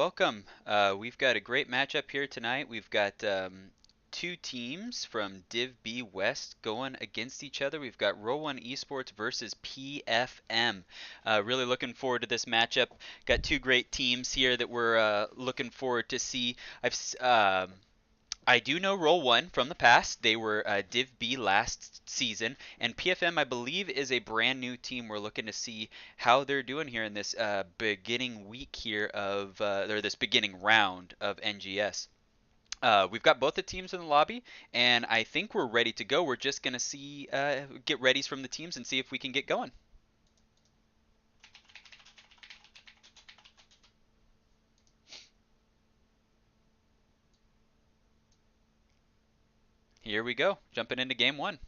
welcome. We've got a great matchup here tonight. We've got two teams from Div B West going against each other. We've got Roll1 Esports versus PFM. Really looking forward to this matchup. Got two great teams here that we're looking forward to see. I do know Roll1 from the past. They were Div B last season, and PFM, I believe, is a brand new team. We're looking to see how they're doing here in this beginning week here of, or this beginning round of NGS. We've got both the teams in the lobby, and I think we're ready to go. We're just gonna see, get readies from the teams and see if we can get going. Here we go, jumping into game one.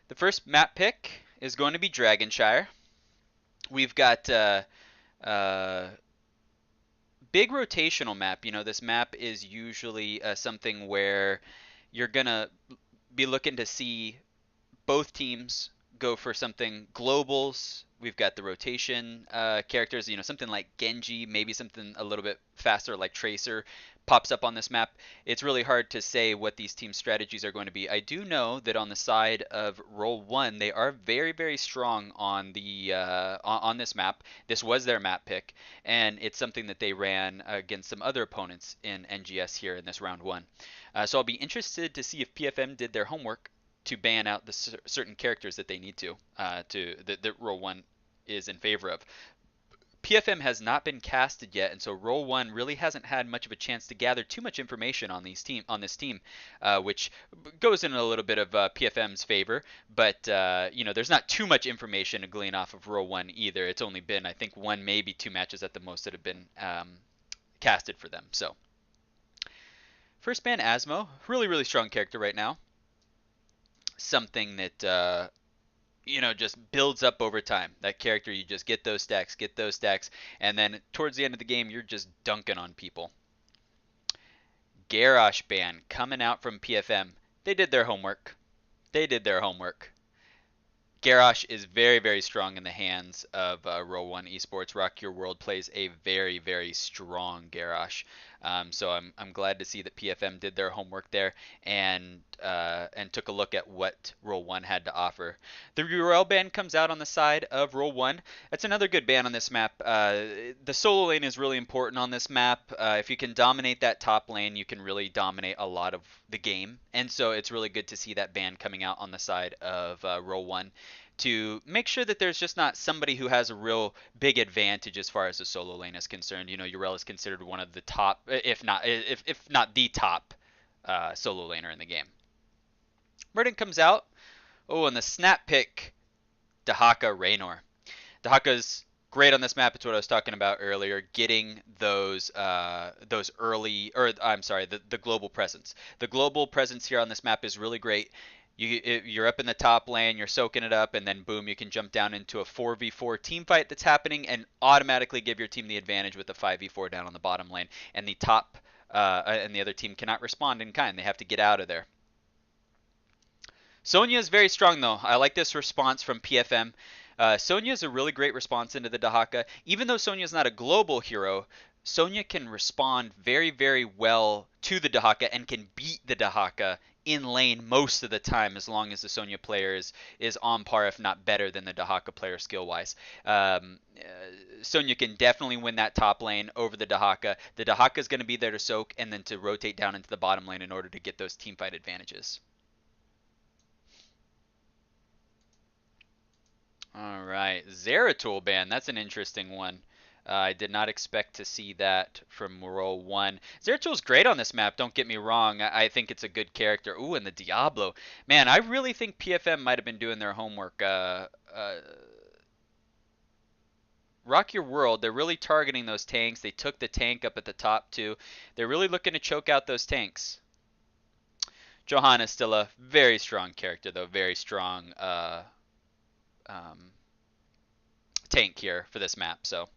The first map pick is going to be Dragonshire. We've got uh, big rotational map. You know, this map is usually something where you're gonna be looking to see both teams go for something globals. We've got the rotation characters, you know, something like Genji, maybe something a little bit faster like Tracer pops up on this map. It's really hard to say what these team strategies are going to be. I do know that on the side of Roll1, they are very, very strong on the on this map. This was their map pick, and it's something that they ran against some other opponents in NGS here in this round one. So I'll be interested to see if PFM did their homework to ban out the certain characters that they need to that Roll1 is in favor of. PFM has not been casted yet, and so Roll1 really hasn't had much of a chance to gather too much information on this team, which goes in a little bit of PFM's favor. But you know, there's not too much information to glean off of Roll1 either. It's only been, I think, one, maybe two matches at the most that have been casted for them. So first ban Asmo, really really strong character right now. Something that you know, just builds up over time. That character, you just get those stacks, and then towards the end of the game, you're just dunking on people. Garrosh ban coming out from PFM. They did their homework. They did their homework. Garrosh is very, very strong in the hands of Roll1 Esports. Rock Your World plays a very, very strong Garrosh. So I'm glad to see that PFM did their homework there and took a look at what Roll1 had to offer. The URL ban comes out on the side of Roll1. That's another good ban on this map. The solo lane is really important on this map. If you can dominate that top lane, you can really dominate a lot of the game. And so it's really good to see that ban coming out on the side of Roll1 to make sure that there's just not somebody who has a real big advantage as far as the solo lane is concerned. You know, Urel is considered one of the top, if not the top, solo laner in the game. Murden comes out. Oh, and the snap pick, Dahaka Raynor. Dahaka's great on this map. It's what I was talking about earlier. Getting those early, or I'm sorry, the global presence. The global presence here on this map is really great. You're up in the top lane, you're soaking it up, and then boom, you can jump down into a 4v4 team fight that's happening and automatically give your team the advantage with the 5v4 down on the bottom lane. And the top and the other team cannot respond in kind. They have to get out of there. Sonya is very strong though. I like this response from PFM. Sonya is a really great response into the Dahaka. Even though Sonya is not a global hero, Sonya can respond very, very well to the Dahaka and can beat the Dahaka in lane most of the time as long as the Sonya player is on par, if not better than the Dahaka player skill-wise. Sonya can definitely win that top lane over the Dahaka. The Dahaka is going to be there to soak and then to rotate down into the bottom lane in order to get those teamfight advantages. All right, Zeratul ban. That's an interesting one. I did not expect to see that from Roll1. Zeratul's great on this map, don't get me wrong. I think it's a good character. Ooh, and the Diablo. Man, I really think PFM might have been doing their homework. Rock Your World, they're really targeting those tanks. They took the tank up at the top, too. They're really looking to choke out those tanks. Johanna is still a very strong character, though. Very strong tank here for this map, so...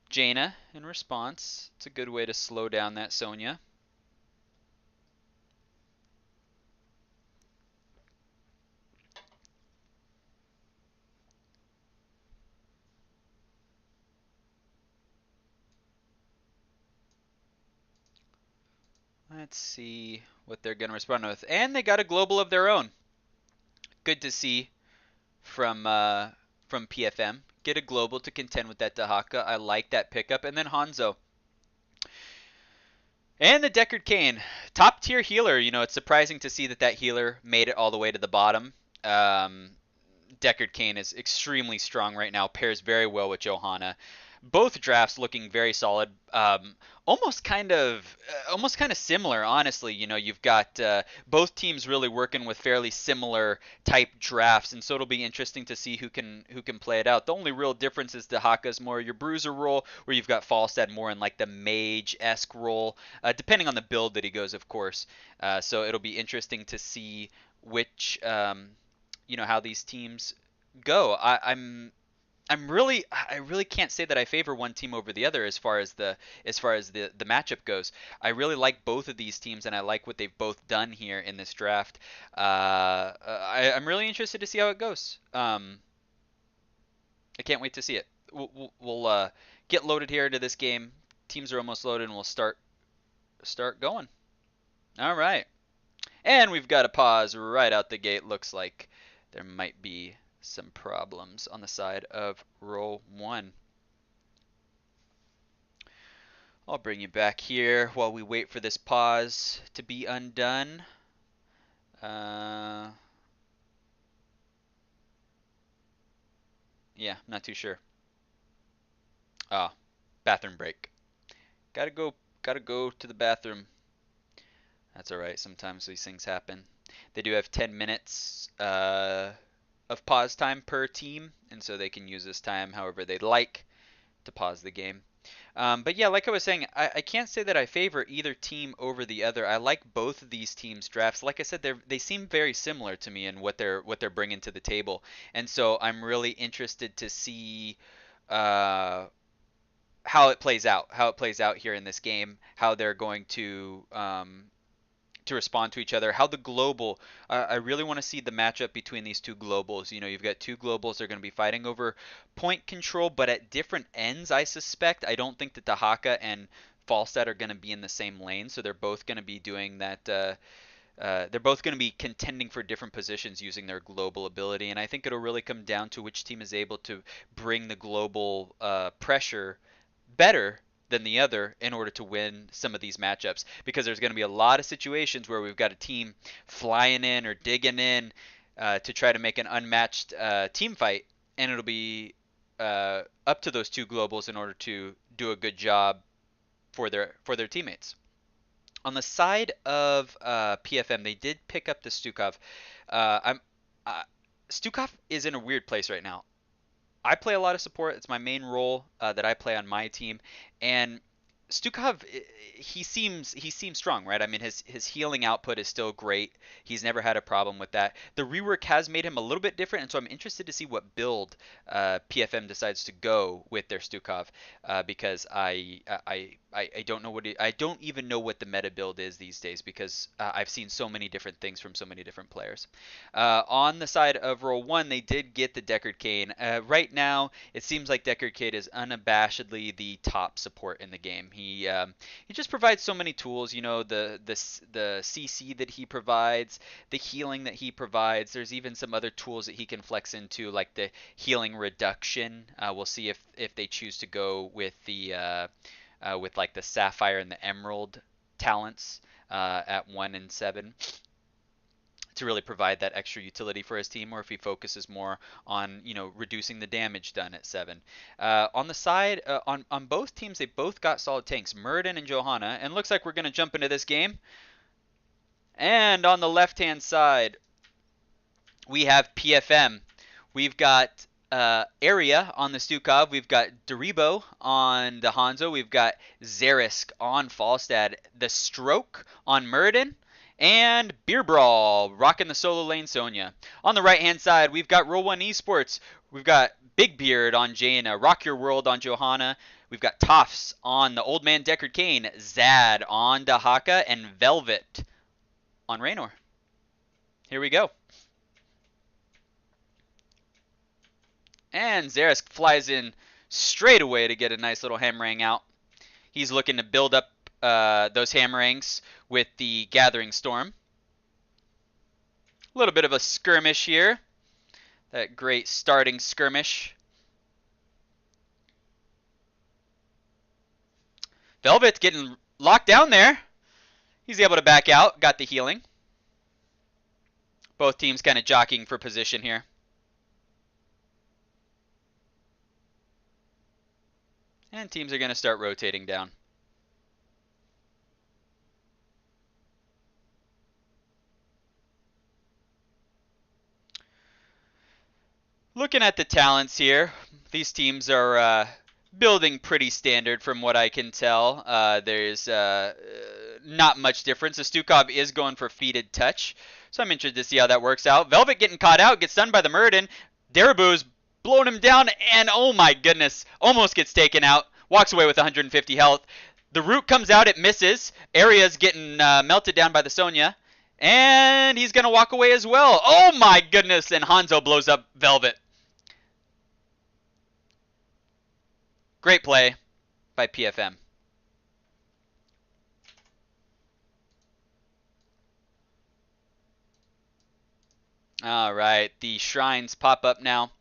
Jaina in response. It's a good way to slow down that Sonya. Let's see what they're going to respond with. And they got a global of their own. Good to see from PFM. Get a global to contend with that Dahaka. I like that pickup. And then Hanzo. And the Deckard Cain. Top tier healer. You know, it's surprising to see that that healer made it all the way to the bottom. Deckard Cain is extremely strong right now. Pairs very well with Johanna. Both drafts looking very solid. Almost kind of similar, honestly. You know, you've got both teams really working with fairly similar type drafts, and so it'll be interesting to see who can play it out. The only real difference is Dahaka's more your bruiser role, where you've got Falstad more in like the mage-esque role, depending on the build that he goes, of course. So it'll be interesting to see which how these teams go. I really can't say that I favor one team over the other as far as the matchup goes. I really like both of these teams, and I like what they've both done here in this draft. I'm really interested to see how it goes. I can't wait to see it. We'll get loaded here into this game. Teams are almost loaded, and we'll start going. All right, and we've got a pause right out the gate. Looks like there might be some problems on the side of Roll1. I'll bring you back here while we wait for this pause to be undone. Yeah, not too sure. Ah, bathroom break. Gotta go to the bathroom. That's alright, sometimes these things happen. They do have 10 minutes of pause time per team, and so they can use this time however they'd like to pause the game. But yeah, like I was saying, I can't say that I favor either team over the other. I like both of these teams' drafts. Like I said, they seem very similar to me in what they're bringing to the table, and so I'm really interested to see how it plays out here in this game, how they're going to respond to each other. How the global, I really want to see the matchup between these two globals. You know, you've got two globals that are going to be fighting over point control, but at different ends, I suspect. I don't think that Dahaka and Falstad are going to be in the same lane, so they're both going to be doing that. They're both going to be contending for different positions using their global ability, and I think it'll really come down to which team is able to bring the global pressure better than the other in order to win some of these matchups, because there's going to be a lot of situations where we've got a team flying in or digging in to try to make an unmatched team fight, and it'll be up to those two globals in order to do a good job for their teammates. On the side of PFM, they did pick up the Stukov. Stukov is in a weird place right now. I play a lot of support. It's my main role that I play on my team, and Stukov, he seems strong, right? I mean, his healing output is still great. He's never had a problem with that. The rework has made him a little bit different, and so I'm interested to see what build PFM decides to go with their Stukov, because I don't know I don't even know what the meta build is these days, because I've seen so many different things from so many different players. On the side of Roll1, they did get the Deckard Cain. Right now, it seems like Deckard Cain is unabashedly the top support in the game. He just provides so many tools. You know, the CC that he provides, the healing that he provides. There's even some other tools that he can flex into, like the healing reduction. We'll see if they choose to go with the with like the Sapphire and the Emerald talents at 1 and 7. To really provide that extra utility for his team, or if he focuses more on, you know, reducing the damage done at 7. On the side, on both teams, they both got solid tanks, Muradin and Johanna, and looks like we're going to jump into this game. And on the left-hand side, we have PFM. We've got Area on the Stukov. We've got Daribo on the Hanzo. We've got Zerisk on Falstad. The Stroke on Muradin. And Beer Brawl, rocking the solo lane Sonya. On the right-hand side, we've got Roll1 Esports. We've got Big Beard on Jaina, Rock Your World on Johanna. We've got Toffs on the Old Man Deckard Cain, Zad on Dahaka, and Velvet on Raynor. Here we go. And Zerisk flies in straight away to get a nice little Hammerang out. He's looking to build up those hammerings with the Gathering Storm. A little bit of a skirmish here. That great starting skirmish. Velvet's getting locked down there. He's able to back out. Got the healing. Both teams kind of jockeying for position here. And teams are going to start rotating down. Looking at the talents here, these teams are building pretty standard from what I can tell. There's not much difference. The Stukov is going for feeded touch, so I'm interested to see how that works out. Velvet getting caught out, gets stunned by the Muradin. Darabu's blowing him down, and oh my goodness, almost gets taken out. Walks away with 150 health. The root comes out, it misses. Area's getting melted down by the Sonya. And he's going to walk away as well. Oh my goodness, and Hanzo blows up Velvet. Great play by PFM. All right, the shrines pop up now.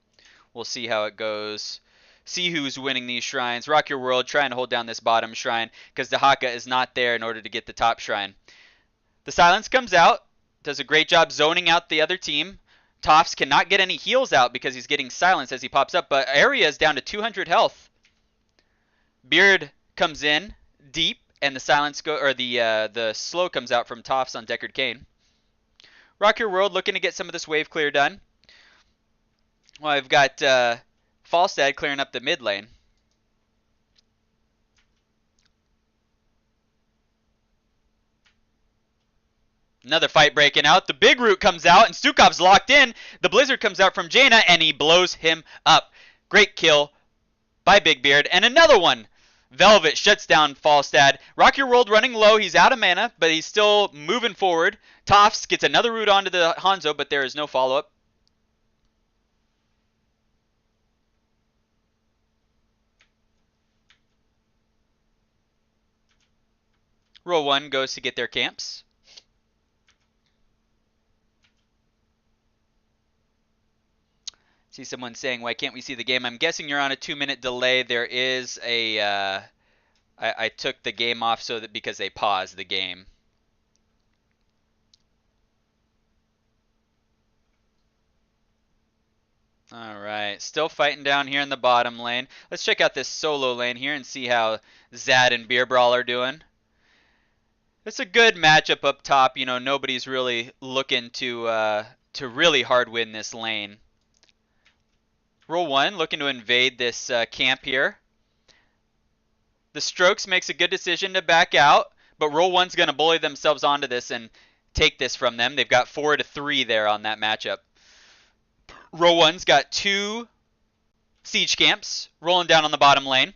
We'll see how it goes. See who's winning these shrines. Rock Your World trying to hold down this bottom shrine because the Haka is not there in order to get the top shrine. The silence comes out. Does a great job zoning out the other team. Tofts cannot get any heals out because he's getting silenced as he pops up, but Area is down to 200 health. Beard comes in deep, and the silence the slow comes out from Tofts on Deckard Cain. Rock Your World looking to get some of this wave clear done. Well, I've got Falstad clearing up the mid lane. Another fight breaking out. The big root comes out, and Stukov's locked in. The blizzard comes out from Jaina, and he blows him up. Great kill by Big Beard. And another one. Velvet shuts down Falstad. Rock Your World running low. He's out of mana, but he's still moving forward. Tofts gets another root onto the Hanzo, but there is no follow-up. Roll1 goes to get their camps. See someone saying, why can't we see the game? I'm guessing you're on a 2-minute delay. There is a... I took the game off so that because they paused the game. Alright, still fighting down here in the bottom lane. Let's check out this solo lane here and see how Zad and Beer Brawl are doing. It's a good matchup up top. You know, nobody's really looking to really hard win this lane. Roll1 looking to invade this camp here. The Strokes makes a good decision to back out, but Roll1's going to bully themselves onto this and take this from them. They've got 4-3 there on that matchup. Roll1's got 2 siege camps rolling down on the bottom lane.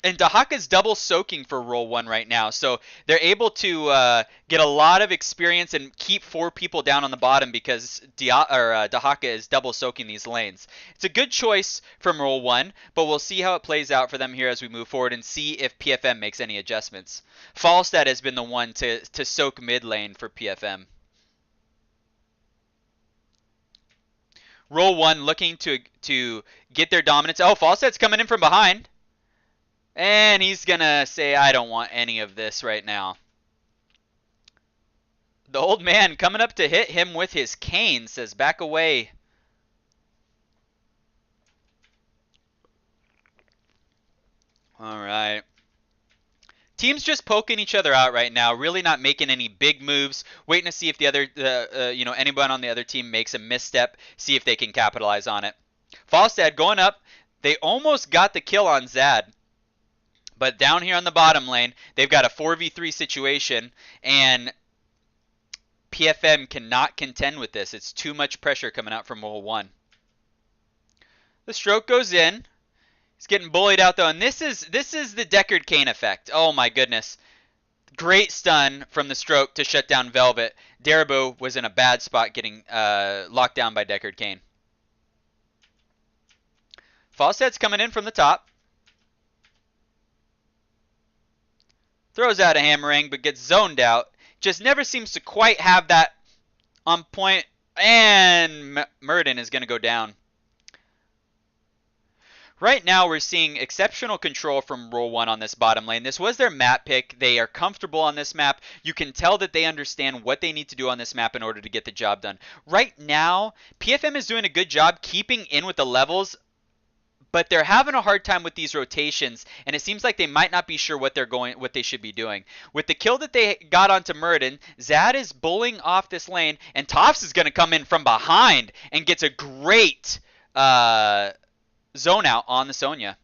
And Dahaka's double soaking for Roll1 right now, so they're able to get a lot of experience and keep 4 people down on the bottom because Dahaka is double soaking these lanes. It's a good choice from Roll1, but we'll see how it plays out for them here as we move forward and see if PFM makes any adjustments. Falstad has been the one to soak mid lane for PFM. Roll1 looking to get their dominance. Oh, Falstad's coming in from behind. And he's going to say, I don't want any of this right now. The old man coming up to hit him with his cane says, back away. All right. Teams just poking each other out right now, really not making any big moves, waiting to see if the other, anyone on the other team makes a misstep, see if they can capitalize on it. Falstad going up. They almost got the kill on Zad. But down here on the bottom lane, they've got a 4v3 situation, and PFM cannot contend with this. It's too much pressure coming out from Roll1. The stroke goes in. He's getting bullied out, though, and this is the Deckard Cain effect. Oh, my goodness. Great stun from the stroke to shut down Velvet. Darabu was in a bad spot getting locked down by Deckard Cain. Falstad's coming in from the top. Throws out a hammering, but gets zoned out. Just never seems to quite have that on point. And Murden is going to go down. Right now, we're seeing exceptional control from Roll1 on this bottom lane. This was their map pick. They are comfortable on this map. You can tell that they understand what they need to do on this map in order to get the job done. Right now, PFM is doing a good job keeping in with the levels, but they're having a hard time with these rotations, and it seems like they might not be sure what they should be doing. With the kill that they got onto Murden, Zad is bullying off this lane, and Topps is going to come in from behind and gets a great zone out on the Sonya.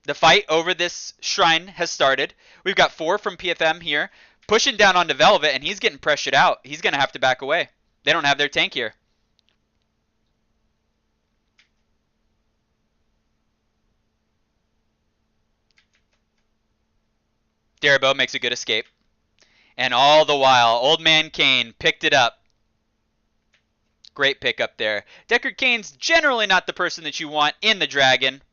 The fight over this shrine has started. We've got 4 from PFM here, pushing down onto Velvet, and he's getting pressured out. He's going to have to back away. They don't have their tank here. Darabo makes a good escape. And all the while, Old Man Kane picked it up. Great pickup there. Deckard Cain's generally not the person that you want in the Dragon,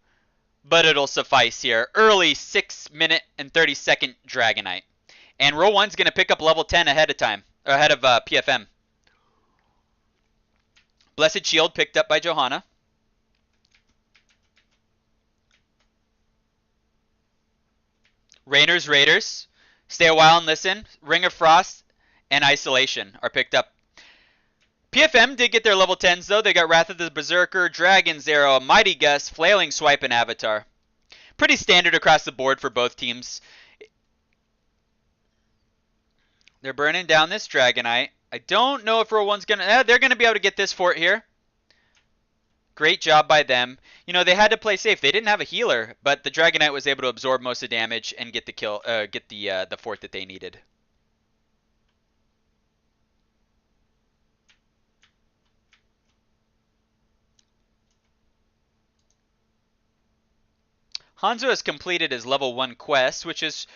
but it'll suffice here. Early 6-minute and 30-second Dragonite. And Roll1's going to pick up level 10 ahead of PFM. Blessed Shield picked up by Johanna. Rainer's Raiders. Stay a while and listen. Ring of Frost and Isolation are picked up. PFM did get their level 10s, though. They got Wrath of the Berserker, Dragon's Arrow, Mighty Gust, Flailing Swipe, and Avatar. Pretty standard across the board for both teams. They're burning down this Dragonite. I don't know if Roll1's going to... they're going to be able to get this fort here. Great job by them. You know, they had to play safe. They didn't have a healer, but the Dragonite was able to absorb most of the damage and get the kill, get the fort that they needed. Hanzo has completed his level 1 quest, which is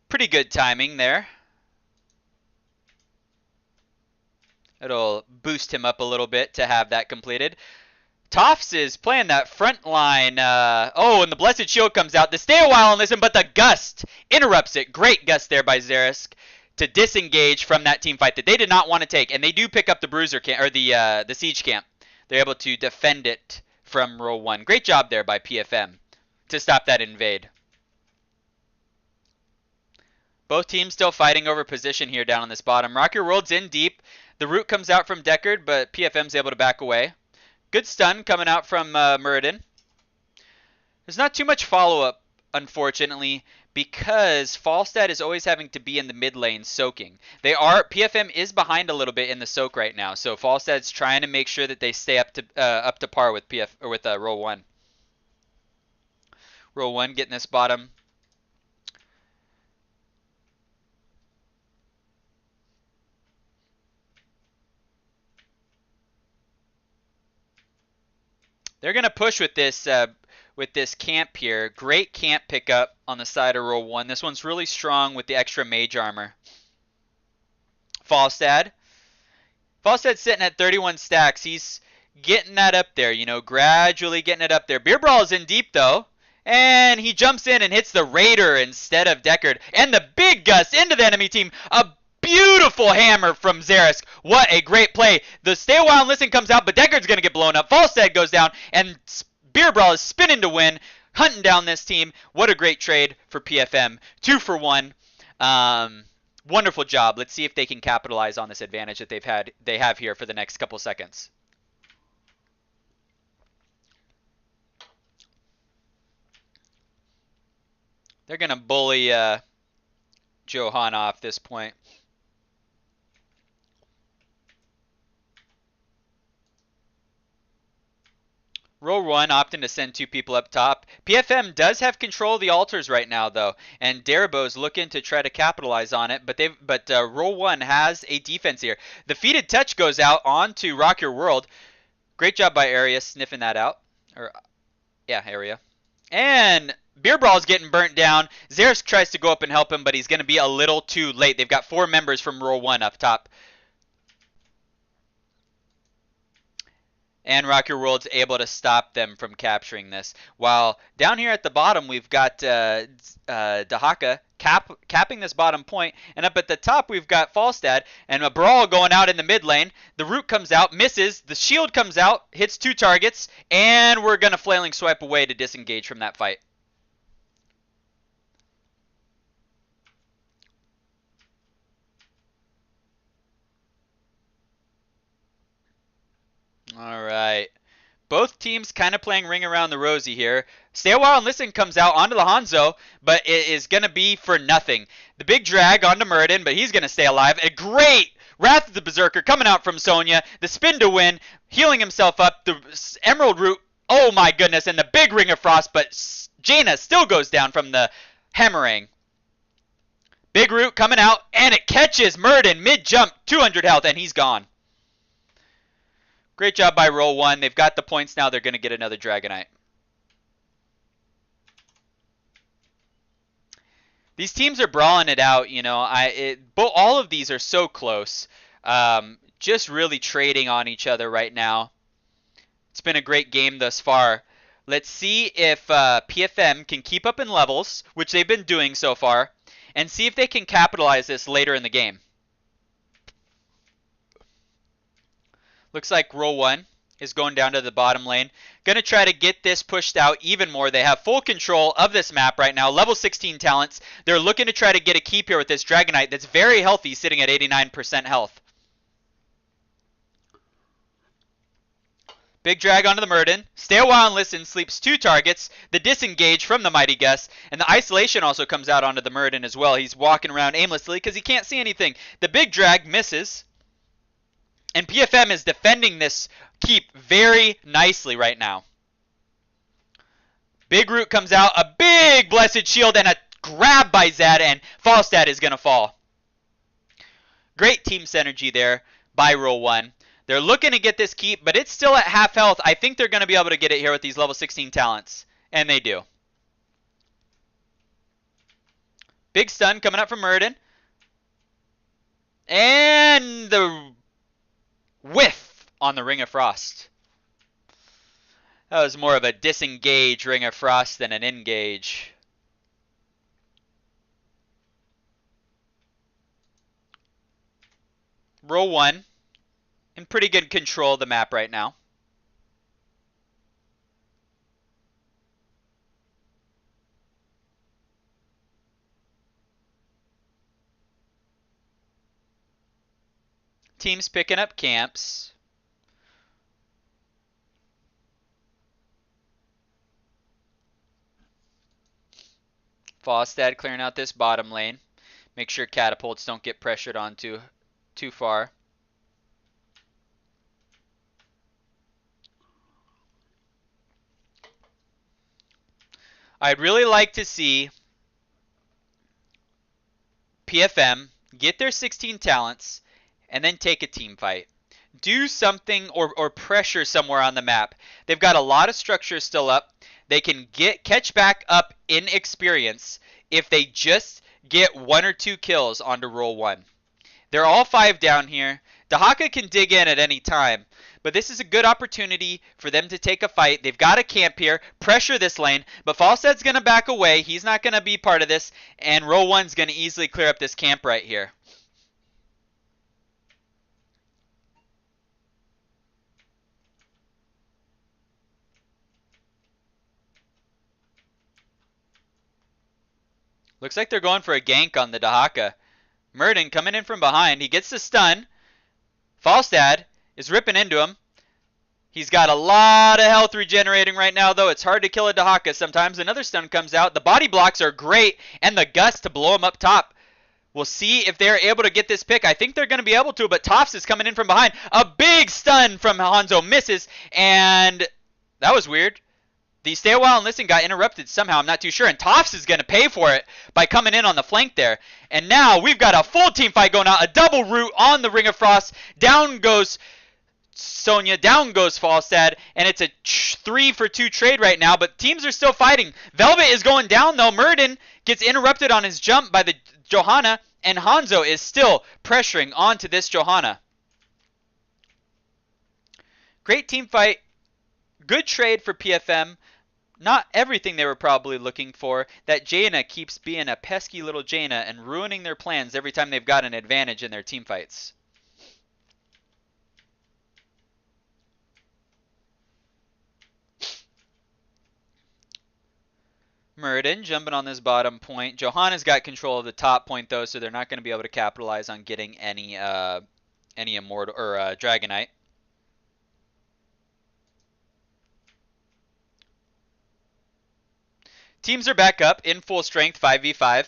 pretty good timing there. It'll boost him up a little bit to have that completed. Topps is playing that front line. Oh, and the Blessed Shield comes out. They stay a while and listen, but the Gust interrupts it. Great Gust there by Xerask to disengage from that team fight that they did not want to take. And they do pick up the Bruiser camp, or the Siege camp. They're able to defend it from Roll1. Great job there by PFM to stop that invade. Both teams still fighting over position here down on this bottom. Rock Your World's in deep. The root comes out from Deckard, but PFM's able to back away. Good stun coming out from Muradin. There's not too much follow-up, unfortunately, because Falstad is always having to be in the mid lane soaking. PFM is behind a little bit in the soak right now, so Falstad's trying to make sure that they stay up to par with Roll1. Roll1 getting this bottom. They're going to push with this camp here. Great camp pickup on the side of Roll1. This one's really strong with the extra mage armor. Falstad's sitting at 31 stacks. He's getting that up there, you know, gradually getting it up there. Beer Brawl is in deep, though. And he jumps in and hits the Raider instead of Deckard. And the big gust into the enemy team. A beautiful hammer from Xerask. What a great play. The Stay a While and Listen comes out, but Deckard's going to get blown up. Falstad goes down, and Beer Brawl is spinning to win, hunting down this team. What a great trade for PFM. 2 for 1. Wonderful job. Let's see if they can capitalize on this advantage that they have here for the next couple seconds. They're going to bully Johanna off this point. Roll1 opting to send 2 people up top. PFM does have control of the altars right now, though, and Darabo's looking to try to capitalize on it, but Roll1 has a defense here. The Feated Touch goes out onto Rock Your World. Great job by Area sniffing that out. Area. And Beer Brawl's getting burnt down. Xerask tries to go up and help him, but he's going to be a little too late. They've got 4 members from Roll1 up top. And Rock Your World's able to stop them from capturing this. While down here at the bottom, we've got Dahaka capping this bottom point, and up at the top we've got Falstad and a brawl going out in the mid lane. The root comes out, misses, the shield comes out, hits 2 targets, and we're gonna flailing swipe away to disengage from that fight. All right. Both teams kind of playing ring around the rosy here. Stay a while and listen comes out onto the Hanzo, but it is going to be for nothing. The big drag onto Muradin, but he's going to stay alive. A great Wrath of the Berserker coming out from Sonya. The spin to win, healing himself up. The Emerald Root, oh my goodness, and the big Ring of Frost, but Jaina still goes down from the hammering. Big Root coming out, and it catches Muradin mid-jump, 200 health, and he's gone. Great job by Roll1. They've got the points now. They're going to get another Dragonite. These teams are brawling it out. You know, all of these are so close. Just really trading on each other right now. It's been a great game thus far. Let's see if PFM can keep up in levels, which they've been doing so far, and see if they can capitalize this later in the game. Looks like Roll1 is going down to the bottom lane. Going to try to get this pushed out even more. They have full control of this map right now. Level 16 talents. They're looking to try to get a keep here with this Dragonite that's very healthy, sitting at 89% health. Big drag onto the Muradin. Stay a while and listen. Sleeps 2 targets. The disengage from the Mighty Gus. And the isolation also comes out onto the Muradin as well. He's walking around aimlessly because he can't see anything. The big drag misses. And PFM is defending this keep very nicely right now. Big Root comes out, a big Blessed Shield, and a grab by Zad, and Falstad is going to fall. Great team synergy there by Roll1. They're looking to get this keep, but it's still at half health. I think they're going to be able to get it here with these level 16 talents, and they do. Big stun coming up from Muradin. And the whiff on the Ring of Frost. That was more of a disengage Ring of Frost than an engage. Roll1 in pretty good control of the map right now. Teams picking up camps. Falstad clearing out this bottom lane. Make sure catapults don't get pressured onto too far. I'd really like to see PFM get their 16 talents and then take a team fight. Do something or pressure somewhere on the map. They've got a lot of structure still up. They can catch back up in experience if they just get 1 or 2 kills onto Roll1. They're all 5 down here. Dahaka can dig in at any time, but this is a good opportunity for them to take a fight. They've got a camp here, pressure this lane, but Falstad's going to back away. He's not going to be part of this, and Roll1's going to easily clear up this camp right here. Looks like they're going for a gank on the Dahaka. Muradin coming in from behind. He gets the stun. Falstad is ripping into him. He's got a lot of health regenerating right now, though. It's hard to kill a Dahaka sometimes. Another stun comes out. The body blocks are great, and the Gust to blow him up top. We'll see if they're able to get this pick. I think they're going to be able to, but Topps is coming in from behind. A big stun from Hanzo misses, and that was weird. The stay a while and listen got interrupted somehow. I'm not too sure. And Topps is going to pay for it by coming in on the flank there. And now we've got a full team fight going on. A double root on the Ring of Frost. Down goes Sonya. Down goes Falstad. And it's a 3-for-2 trade right now. But teams are still fighting. Velvet is going down though. Muradin gets interrupted on his jump by the Johanna. And Hanzo is still pressuring onto this Johanna. Great team fight. Good trade for PFM. Not everything they were probably looking for. That Jaina keeps being a pesky little Jaina and ruining their plans every time they've got an advantage in their team fights. Muradin jumping on this bottom point. Johanna's got control of the top point though, so they're not going to be able to capitalize on getting any immortal or Dragonite. Teams are back up in full strength 5v5.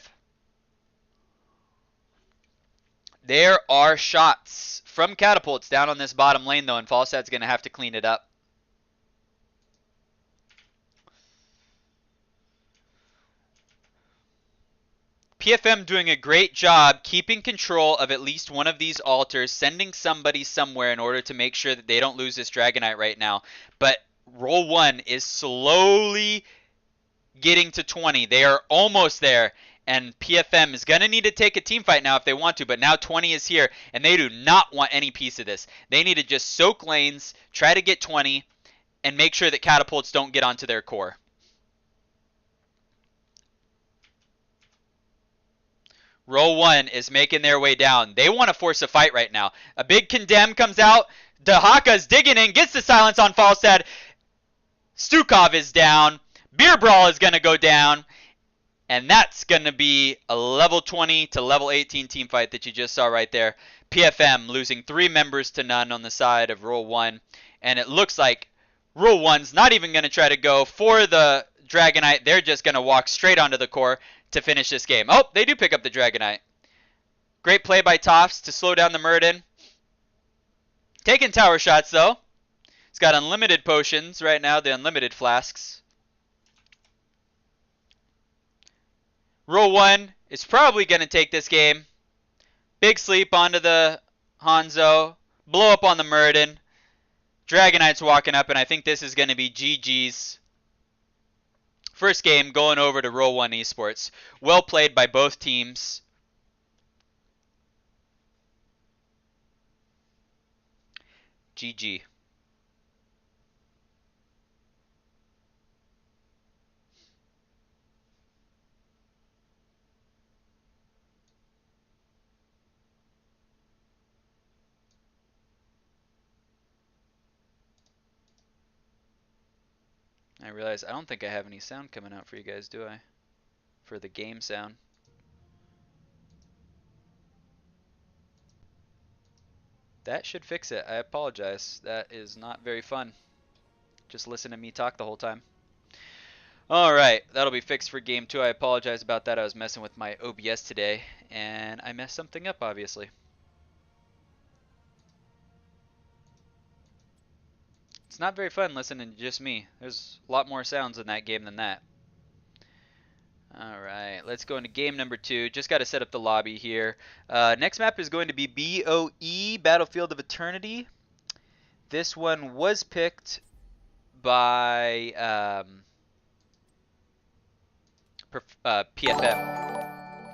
There are shots from catapults down on this bottom lane though, and Falstad's going to have to clean it up. PFM doing a great job keeping control of at least one of these altars, sending somebody somewhere in order to make sure that they don't lose this Dragonite right now. But Roll1 is slowly getting to 20. They are almost there. And PFM is going to need to take a team fight now if they want to. But now 20 is here, and they do not want any piece of this. They need to just soak lanes, try to get 20, and make sure that catapults don't get onto their core. Roll1 is making their way down. They want to force a fight right now. A big condemn comes out. Dahaka's digging in, gets the silence on Falstad. Stukov is down. Beer Brawl is going to go down. And that's going to be a level 20 to level 18 team fight that you just saw right there. PFM losing 3 members to none on the side of Roll1. And it looks like Roll1's not even going to try to go for the Dragonite. They're just going to walk straight onto the core to finish this game. Oh, they do pick up the Dragonite. Great play by Tofts to slow down the Muradin. Taking tower shots, though. He's got unlimited potions right now, the unlimited flasks. Roll1 is probably going to take this game. Big sleep onto the Hanzo. Blow up on the Muradin. Dragonite's walking up, and I think this is going to be GG's. First game going over to Roll1 Esports. Well played by both teams. GG. I realize I don't think I have any sound coming out for you guys, do I? For the game sound. That should fix it. I apologize. That is not very fun. Just listen to me talk the whole time. Alright, that'll be fixed for game 2. I apologize about that. I was messing with my OBS today, and I messed something up, obviously. It's not very fun listening to just me. There's a lot more sounds in that game than that. Alright, let's go into game number 2. Just got to set up the lobby here. Next map is going to be BOE, Battlefield of Eternity. This one was picked by PFM.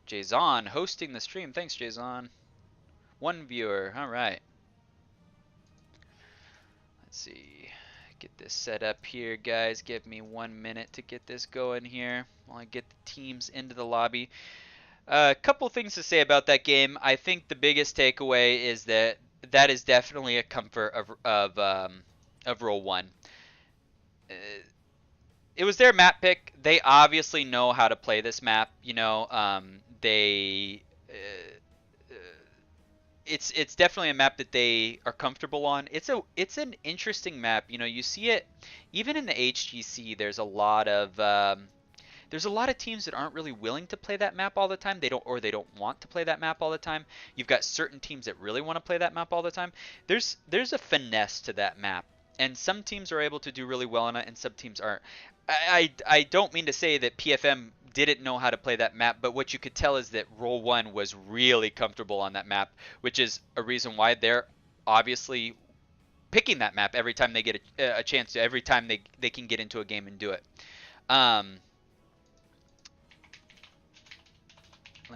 Jason hosting the stream. Thanks, Jason. 1 viewer. Alright. Let's see. Get this set up here, guys. Give me 1 minute to get this going here while I get the teams into the lobby. A couple things to say about that game. I think the biggest takeaway is that that is definitely a comfort of Roll1. It was their map pick. They obviously know how to play this map. You know, it's definitely a map that they are comfortable on. It's an interesting map. You know, you see it even in the HGC. There's a lot of teams that aren't really willing to play that map all the time. They don't want to play that map all the time. You've got certain teams that really want to play that map all the time. There's a finesse to that map, and some teams are able to do really well on it, and some teams aren't. I don't mean to say that PFM didn't know how to play that map, but what you could tell is that Roll1 was really comfortable on that map, which is a reason why they're obviously picking that map every time they get a chance to, every time they can get into a game and do it. Let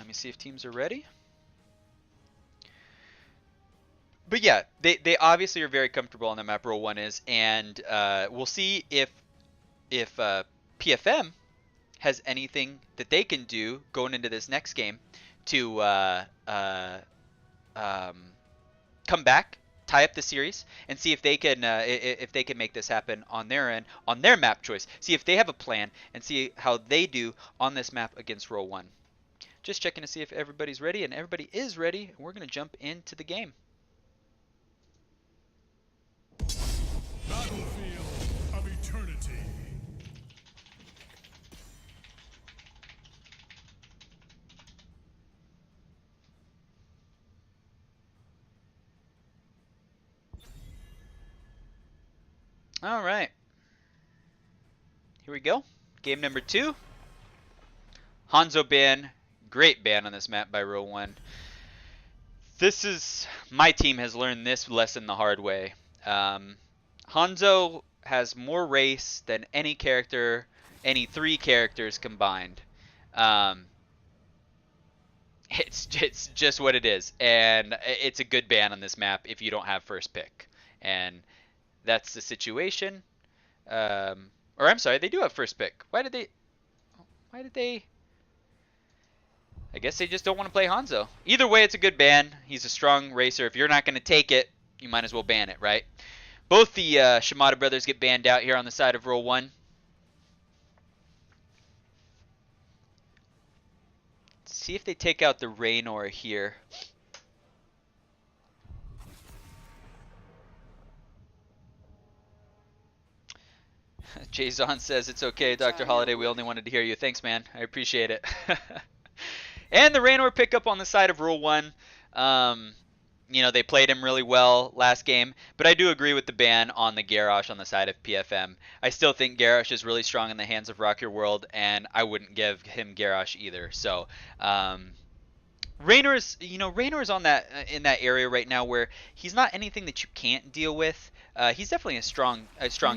me see if teams are ready. But yeah, they obviously are very comfortable on the map. Roll1 is, and we'll see if PFM has anything that they can do going into this next game to um, come back, tie up the series, and see if they can make this happen on their end, on their map choice. See if they have a plan, and see how they do on this map against Roll1. Just checking to see if everybody's ready, and everybody is ready. And we're gonna jump into the game. Battlefield of eternity. All right, here we go. Game number 2. Hanzo ban, great ban on this map by Roll1. This is, my team has learned this lesson the hard way. Hanzo has more race than any character, any 3 characters combined. It's just what it is, and it's a good ban on this map if you don't have first pick, and that's the situation. Or I'm sorry, they do have first pick. Why did they? I guess they just don't want to play Hanzo. Either way, it's a good ban. He's a strong racer. If you're not going to take it, you might as well ban it, right? Both the Shimada brothers get banned out here on the side of Roll1. See if they take out the Raynor here. Jason says it's okay, Dr. Holiday. We only wanted to hear you. Thanks, man. I appreciate it. And the Raynor pickup on the side of Roll1. You know, they played him really well last game, but I do agree with the ban on the Garrosh on the side of PFM. I still think Garrosh is really strong in the hands of Rock Your World, and I wouldn't give him Garrosh either. So, Raynor's on that in that area right now where he's not anything that you can't deal with. He's definitely a strong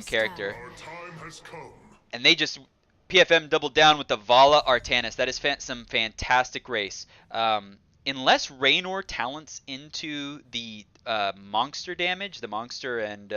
character. Our time has come. And they just PFM doubled down with the Vala Artanis. That is some fantastic race. Unless Raynor talents into the monster damage, the monster and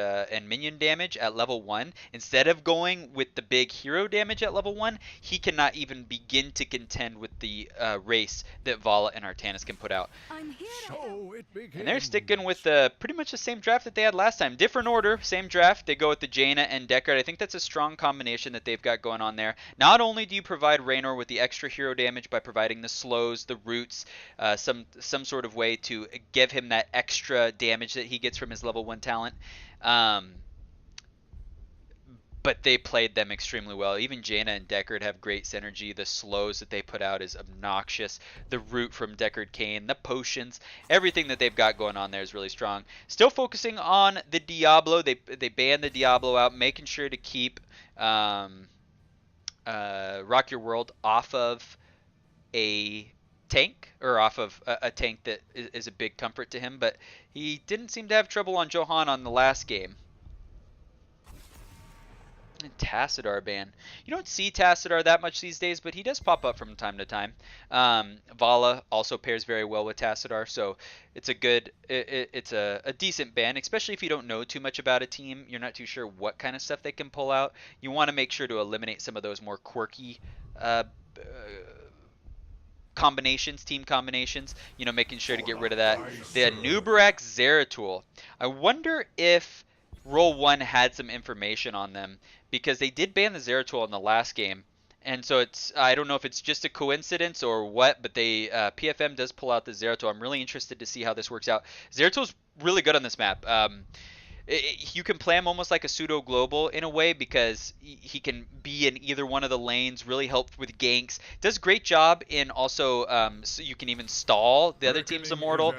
minion damage at level 1, instead of going with the big hero damage at level 1, he cannot even begin to contend with the race that Vala and Artanis can put out. And they're sticking with pretty much the same draft that they had last time. Different order, same draft. They go with the Jaina and Deckard. I think that's a strong combination that they've got going on there. Not only do you provide Raynor with the extra hero damage by providing the slows, the roots, some sort of way to give him that extra damage that he gets from his level 1 talent. But they played them extremely well. Even Jaina and Deckard have great synergy. The slows that they put out is obnoxious. The root from Deckard Cain, the potions, everything that they've got going on there is really strong. Still focusing on the Diablo. They banned the Diablo out, making sure to keep Rock Your World off of a tank, or off of a tank that is a big comfort to him, but he didn't seem to have trouble on Johan on the last game. And Tassadar ban. You don't see Tassadar that much these days, but he does pop up from time to time. Vala also pairs very well with Tassadar, so it's a decent ban, especially if you don't know too much about a team. You're not too sure what kind of stuff they can pull out. You want to make sure to eliminate some of those more quirky team combinations, you know, making sure to get rid of that. The Nubarak Zeratul. I wonder if Roll1 had some information on them, because they did ban the Zeratul in the last game, and so I don't know if it's just a coincidence or what, but PFM does pull out the Zeratul. I'm really interested to see how this works out. Zeratul's really good on this map. You can play him almost like a pseudo global in a way, because he can be in either one of the lanes, really help with ganks. Does great job in also, so you can even stall the other team's immortal.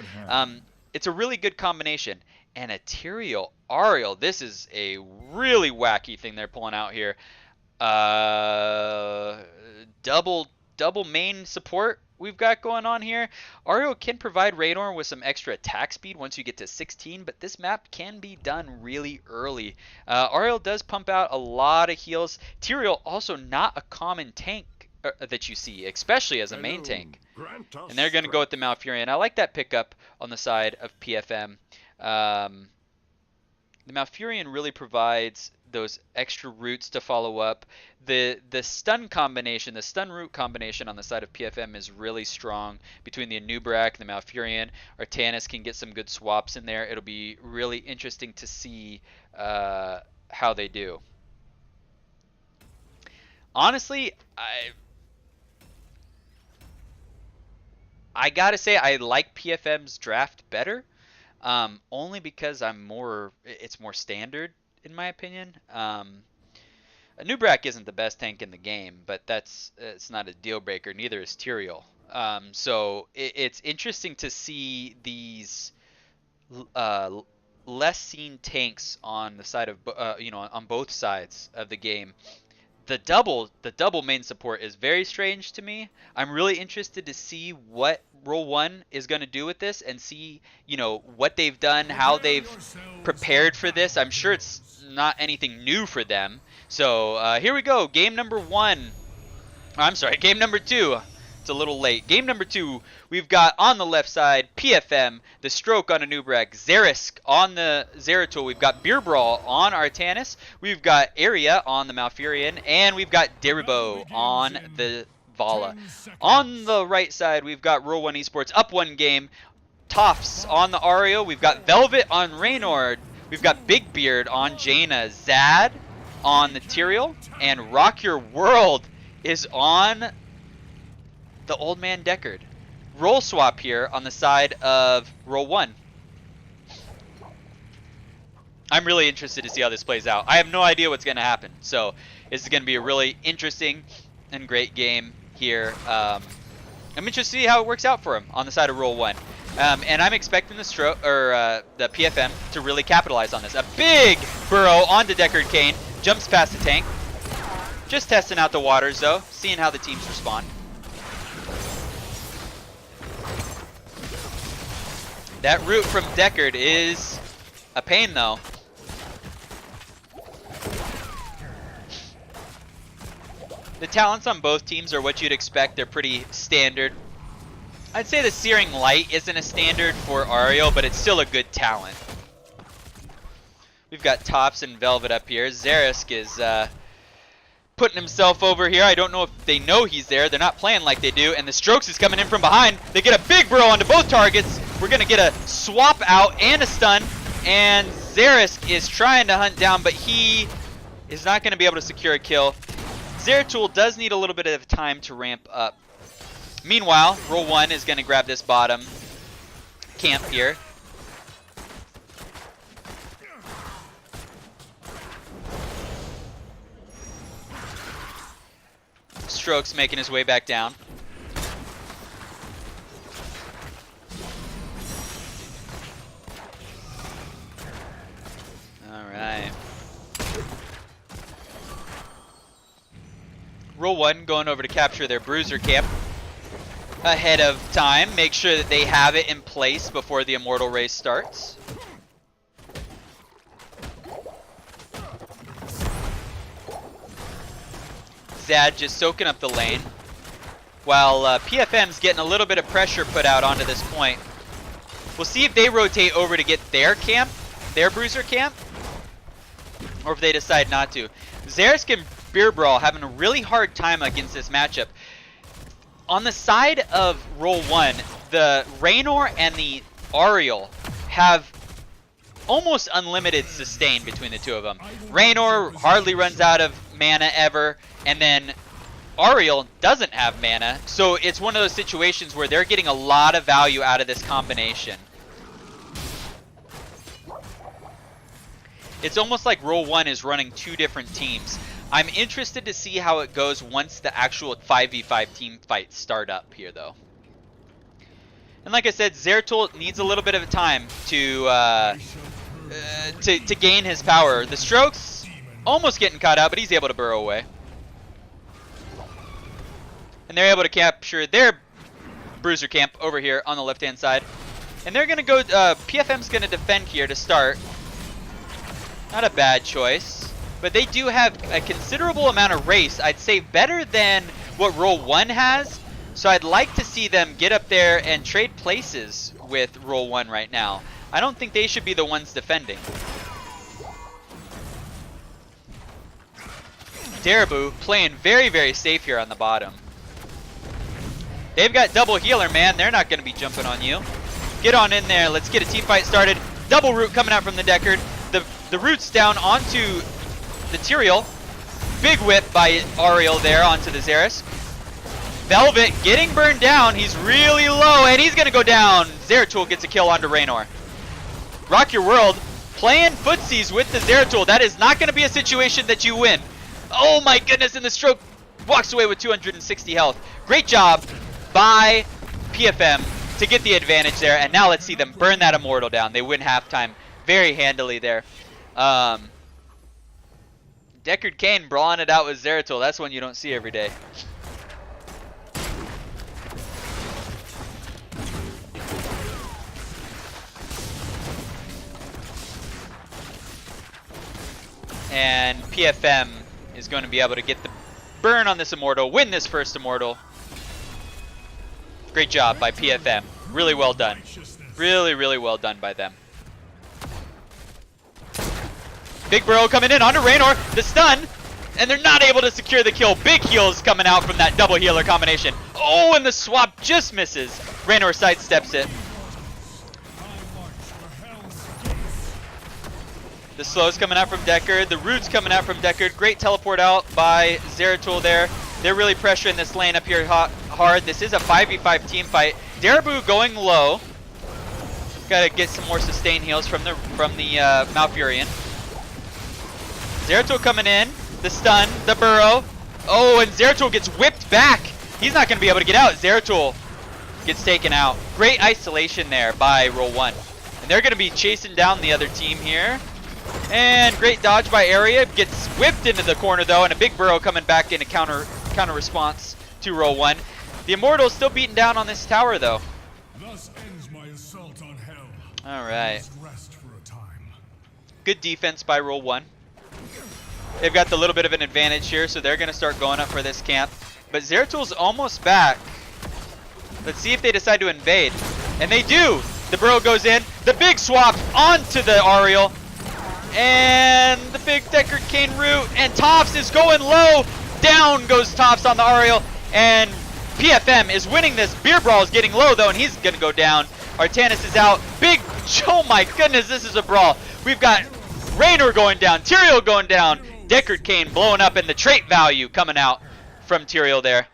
It's a really good combination. And Ethereal Ariel, this is a really wacky thing they're pulling out here. Double main support we've got going on here. Ariel can provide Raynor with some extra attack speed once you get to 16, but this map can be done really early. Ariel does pump out a lot of heals. Tyrael also not a common tank that you see, especially as a main tank. And they're going to go with the Malfurion. I like that pickup on the side of PFM. Um, the Malfurion really provides those extra roots to follow up. The stun combination, the stun root combination on the side of PFM is really strong between the Anubrak and the Malfurion. Artanis can get some good swaps in there. It'll be really interesting to see how they do. Honestly, I gotta say I like PFM's draft better, only because it's more standard in my opinion. Nubrak isn't the best tank in the game, but it's not a deal breaker. Neither is Tyrael. So it's interesting to see these uh, less seen tanks on the side of on both sides of the game. The double main support is very strange to me. I'm really interested to see what Roll1 is going to do with this and see, what they've done, how they've prepared for this. I'm sure it's not anything new for them. So here we go. Game number 1. I'm sorry, game number 2. It's a little late. Game number 2, we've got on the left side PFM, the Stroke on Anubrak, Zerisk on the Zeratul. We've got Beer Brawl on Artanis. We've got Area on the Malfurion, and we've got Deribo on the Vala. On the right side, we've got Roll1 Esports up 1 game. Tofts on the Ario. We've got Velvet on Raynor. We've got Big Beard on Jaina. Zad on the Tyrael, and Rock Your World is on the Old Man Deckard. Roll swap here on the side of Roll1. I'm really interested to see how this plays out. I have no idea what's going to happen. So this is going to be a really interesting and great game here. I'm interested to see how it works out for him on the side of Roll1. And I'm expecting the PFM to really capitalize on this. A big burrow onto Deckard Cain. Jumps past the tank. Just testing out the waters though. Seeing how the teams respond. That root from Deckard is a pain though. The talents on both teams are what you'd expect. They're pretty standard. I'd say the Searing Light isn't a standard for Ario, but it's still a good talent. We've got Tops and Velvet up here. Zerisk is putting himself over here. I don't know if they know he's there. They're not playing like they do. And the Strokes is coming in from behind. They get a big burrow onto both targets. We're going to get a swap out and a stun. And Zerisk is trying to hunt down, but he is not going to be able to secure a kill. Zeratul does need a little bit of time to ramp up. Meanwhile, Roll1 is going to grab this bottom camp here. Strokes making his way back down. Alright. Roll1 going over to capture their bruiser camp ahead of time. Make sure that they have it in place before the Immortal race starts. Zad just soaking up the lane, while PFM's getting a little bit of pressure put out onto this point. We'll see if they rotate over to get their camp, their bruiser camp, or if they decide not to. Zerisk and Beer Brawl having a really hard time against this matchup. On the side of Roll1, the Raynor and the Ariel have almost unlimited sustain between the two of them. Raynor hardly runs out of mana ever, and then Ariel doesn't have mana, so it's one of those situations where they're getting a lot of value out of this combination. It's almost like Roll1 is running 2 different teams. I'm interested to see how it goes once the actual 5v5 team fights start up here, though. And like I said, Zeratul needs a little bit of time to gain his power. The Strokes almost getting caught out, but he's able to burrow away. And they're able to capture their bruiser camp over here on the left-hand side. And they're going to go, PFM's going to defend here to start. Not a bad choice. But they do have a considerable amount of race. I'd say better than what Roll1 has. So I'd like to see them get up there and trade places with Roll1 right now. I don't think they should be the ones defending. Darabu playing very, very safe here on the bottom. They've got double healer, man. They're not going to be jumping on you. Get on in there. Let's get a team fight started. Double root coming out from the Deckard. The root's down onto the Tyrael. Big whip by Ariel there onto the Xerath. Velvet getting burned down. He's really low, and he's going to go down. Zeratul gets a kill onto Raynor. Rock Your World playing footsies with the Zeratul. That is not going to be a situation that you win. Oh my goodness, and the stroke walks away with 260 health. Great job by PFM to get the advantage there, and now let's see them burn that Immortal down. They win halftime very handily there. Deckard Cain brawling it out with Zeratul. That's one you don't see every day. And PFM is going to be able to get the burn on this Immortal, win this first Immortal. Great job by PFM. Really well done. Really, really well done by them. Big Burrow coming in onto Raynor. The stun. And they're not able to secure the kill. Big heals coming out from that double healer combination. Oh, and the swap just misses. Raynor sidesteps it. The slow's coming out from Deckard. The root's coming out from Deckard. Great teleport out by Zeratul there. They're really pressuring this lane up here hard. This is a 5v5 team fight. Darabu going low. Got to get some more sustain heals from the Malfurion. Zeratul coming in. The stun. The burrow. Oh, and Zeratul gets whipped back. He's not going to be able to get out. Zeratul gets taken out. Great isolation there by Roll1. And they're going to be chasing down the other team here. And great dodge by Area. Gets whipped into the corner though, and a big burrow coming back in a counter response to Roll1. The Immortal's still beating down on this tower though. Thus ends my assault on hell. Alright. Rest for a time. Good defense by Roll1. They've got the little bit of an advantage here, so they're going to start going up for this camp. But Zeratul's almost back. Let's see if they decide to invade. And they do! The burrow goes in. The big swap onto the Ariel. And the big Deckard Cain root. And Tops is going low. Down goes Tops on the Ariel. And PFM is winning this. Beer Brawl is getting low though, and he's going to go down. Artanis is out. Big, oh my goodness, this is a brawl. We've got Raynor going down. Tyrael going down. Deckard Cain blowing up, and the trait value coming out from Tyrael there.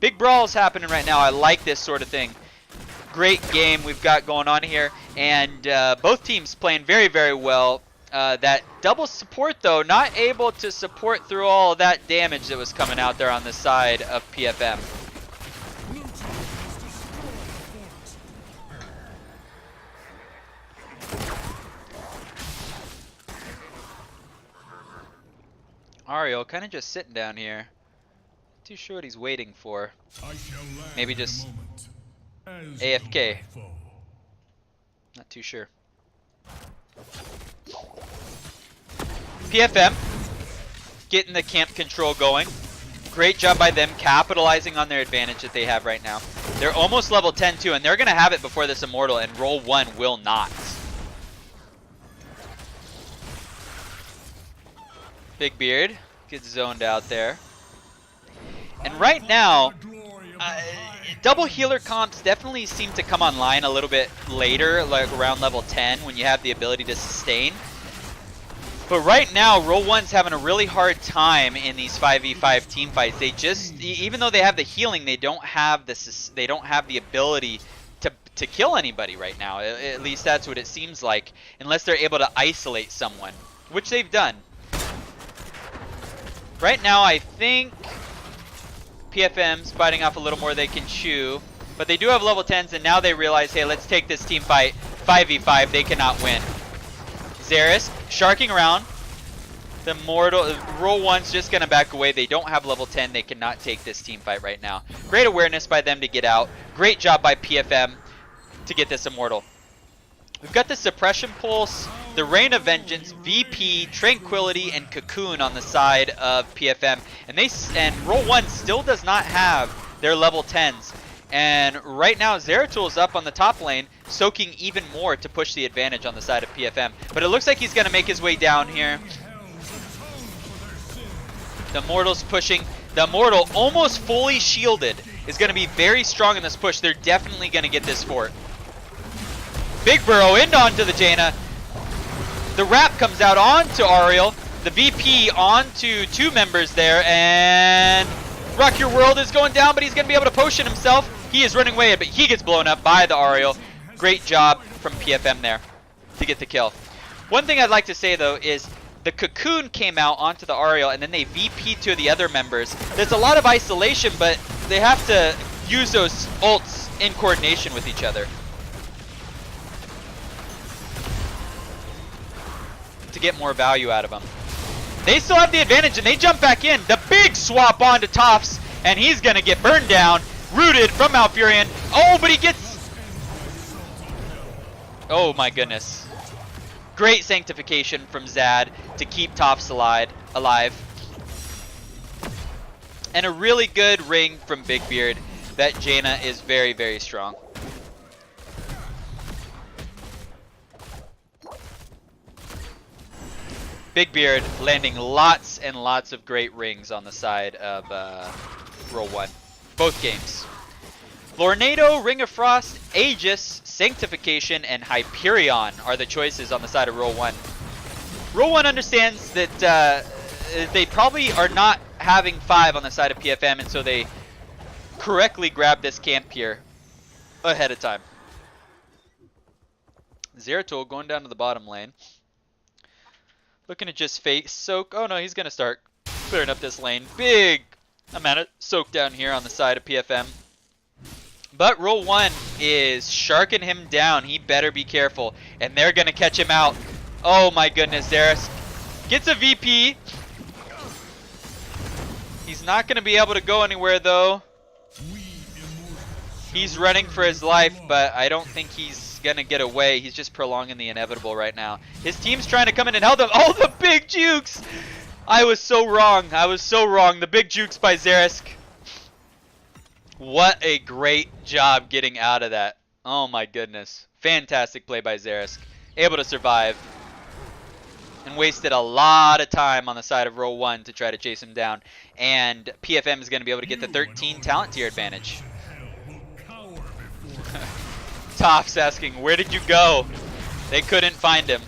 Big brawls happening right now. I like this sort of thing. Great game we've got going on here, and both teams playing very, very well. That double support though, not able to support through all of that damage that was coming out there on the side of PFM. Ariel kind of just sitting down here. Not too sure what he's waiting for. Maybe just AFK. Not too sure. PFM getting the camp control going. Great job by them capitalizing on their advantage that they have right now. They're almost level 10 too, and they're going to have it before this Immortal, and Roll1 will not. Big Beard gets zoned out there. And right now, double healer comps definitely seem to come online a little bit later, like around level 10, when you have the ability to sustain. But right now, Roll1's having a really hard time in these 5v5 team fights. They just, even though they have the healing, they don't have the ability to kill anybody right now. At least that's what it seems like, unless they're able to isolate someone, which they've done. Right now, I think PFM's biting off a little more they can chew, but they do have level 10s, and now they realize, hey, let's take this team fight 5v5. They cannot win. Xerath sharking around. The Mortal Roll1's just gonna back away. They don't have level 10. They cannot take this team fight right now. Great awareness by them to get out. Great job by PFM to get this Immortal. We've got the Suppression Pulse, the Rain of Vengeance, VP, Tranquility, and Cocoon on the side of PFM. And Roll1 still does not have their level 10s. And right now, Zeratul up on the top lane, soaking even more to push the advantage on the side of PFM. But it looks like he's going to make his way down here. The Mortal's pushing. The Mortal, almost fully shielded, is going to be very strong in this push. They're definitely going to get this fort. Big Burrow in onto the Jaina. The wrap comes out onto Ariel. The VP onto 2 members there. And Rock Your World is going down, but he's going to be able to potion himself. He is running away, but he gets blown up by the Ariel. Great job from PFM there to get the kill. One thing I'd like to say, though, is the Cocoon came out onto the Ariel, and then they VP'd 2 of the other members. There's a lot of isolation, but they have to use those ults in coordination with each other to get more value out of them. They still have the advantage, and they jump back in. The big swap onto Toffs, and he's going to get burned down. Rooted from Malfurion. Oh, but he gets... Oh, my goodness. Great sanctification from Zad to keep Toffs alive. And a really good ring from Big Beard. That Jaina is very, very strong. Big Beard landing lots and lots of great rings on the side of Roll1. Both games. Lornado, Ring of Frost, Aegis, Sanctification, and Hyperion are the choices on the side of Roll1. Roll1 understands that they probably are not having 5 on the side of PFM, and so they correctly grabbed this camp here ahead of time. Zeratul going down to the bottom lane. Looking to just fake soak. Oh no, he's going to start clearing up this lane. Big amount of soak down here on the side of PFM. But Roll1 is sharking him down. He better be careful. And they're going to catch him out. Oh my goodness, Zeratul gets a VP. He's not going to be able to go anywhere though. He's running for his life, but I don't think he's going to get away. He's just prolonging the inevitable right now. His team's trying to come in and help him. Oh, the big jukes! I was so wrong. I was so wrong. The big jukes by Zeratul. What a great job getting out of that. Oh my goodness. Fantastic play by Zeratul. Able to survive. And wasted a lot of time on the side of Roll1 to try to chase him down. And PFM is going to be able to get the 13 talent tier advantage. Toff's asking, where did you go? They couldn't find him.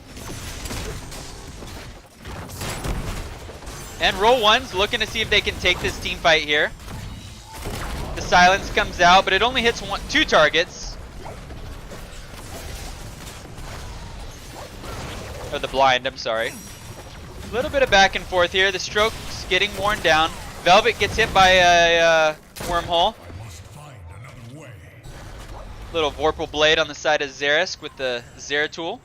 And Roll1's looking to see if they can take this team fight here. The silence comes out, but it only hits 2 targets. Or the blind, I'm sorry. A little bit of back and forth here. The stroke's getting worn down. Velvet gets hit by a wormhole. Little Vorpal Blade on the side of Zeratul with the Zeratul.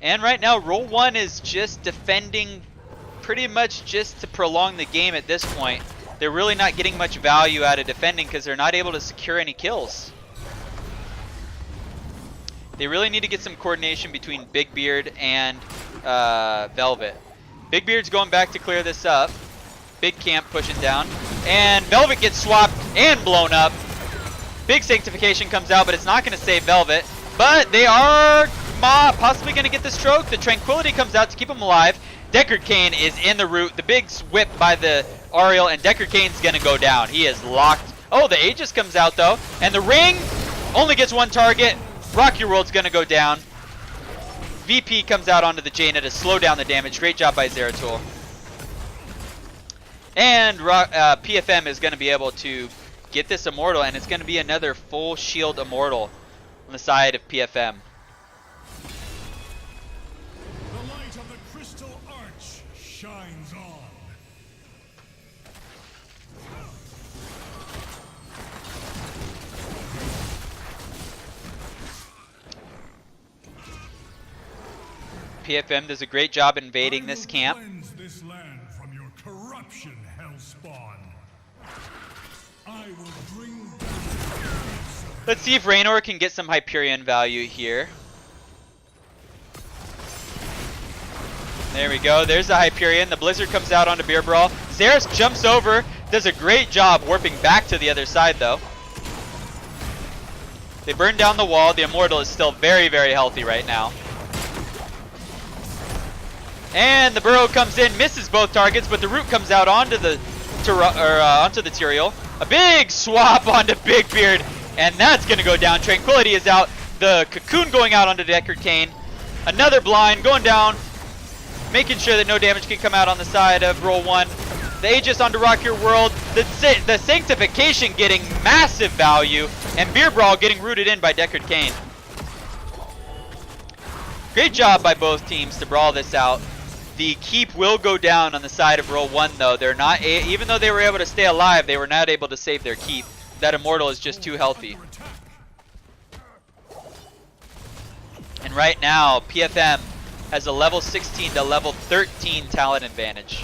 And right now, Roll1 is just defending pretty much just to prolong the game at this point. They're really not getting much value out of defending because they're not able to secure any kills. They really need to get some coordination between Big Beard and Velvet. Big Beard's going back to clear this up. Big Camp pushing down. And Velvet gets swapped and blown up. Big Sanctification comes out, but it's not going to save Velvet. But they are possibly going to get the stroke. The Tranquility comes out to keep him alive. Deckard Cain is in the root. The big whip by the Ariel, and Deckard Cain's going to go down. He is locked. Oh, the Aegis comes out, though. And the ring only gets 1 target. Rock Your World's going to go down. VP comes out onto the Jaina to slow down the damage. Great job by Zeratul. And PFM is going to be able to get this Immortal, and it's going to be another full shield Immortal on the side of PFM. The light of the crystal arch shines on. PFM does a great job invading this camp. Cleanse this land from your corruption, Hellspawn. I will bring. Let's see if Raynor can get some Hyperion value here. There we go. There's the Hyperion. The Blizzard comes out onto Beer Brawl. Zeratul jumps over Does a great job warping back to the other side, though. They burn down the wall. The Immortal is still very, very healthy right now. And the Burrow comes in, misses both targets, but the Root comes out onto the Tyrael. A big swap onto Big Beard, and that's going to go down. Tranquility is out. The Cocoon going out onto Deckard Cain. Another blind going down, making sure that no damage can come out on the side of Roll1. The Aegis onto Rock Your World. The Sanctification getting massive value, and Beer Brawl getting rooted in by Deckard Cain. Great job by both teams to brawl this out. The keep will go down on the side of Roll1, though. They're not, even though they were able to stay alive, they were not able to save their keep. That Immortal is just too healthy. And right now, PFM has a level 16 to level 13 talent advantage.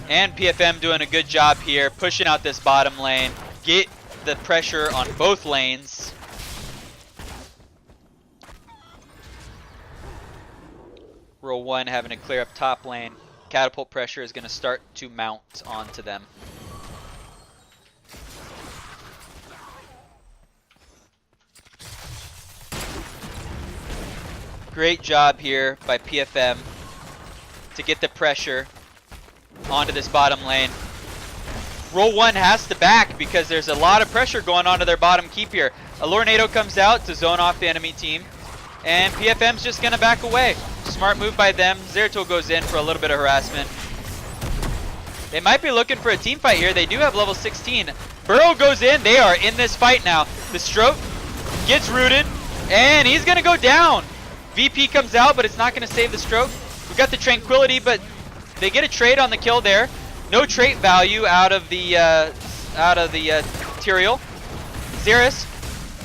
And PFM doing a good job here, pushing out this bottom lane. Get the pressure on both lanes. Roll1 having to clear up top lane. Catapult pressure is going to start to mount onto them. Great job here by PFM to get the pressure onto this bottom lane. Roll1 has to back because there's a lot of pressure going onto their bottom keep here. A Lornado comes out to zone off the enemy team, and PFM's just going to back away. Smart move by them. Zeratul goes in for a little bit of harassment. They might be looking for a team fight here. They do have level 16. Burrow goes in. They are in this fight now. The Stroke gets rooted, and he's going to go down. VP comes out, but it's not going to save the Stroke. We got the Tranquility, but they get a trade on the kill there. No trait value out of the Tyrael. Xeris.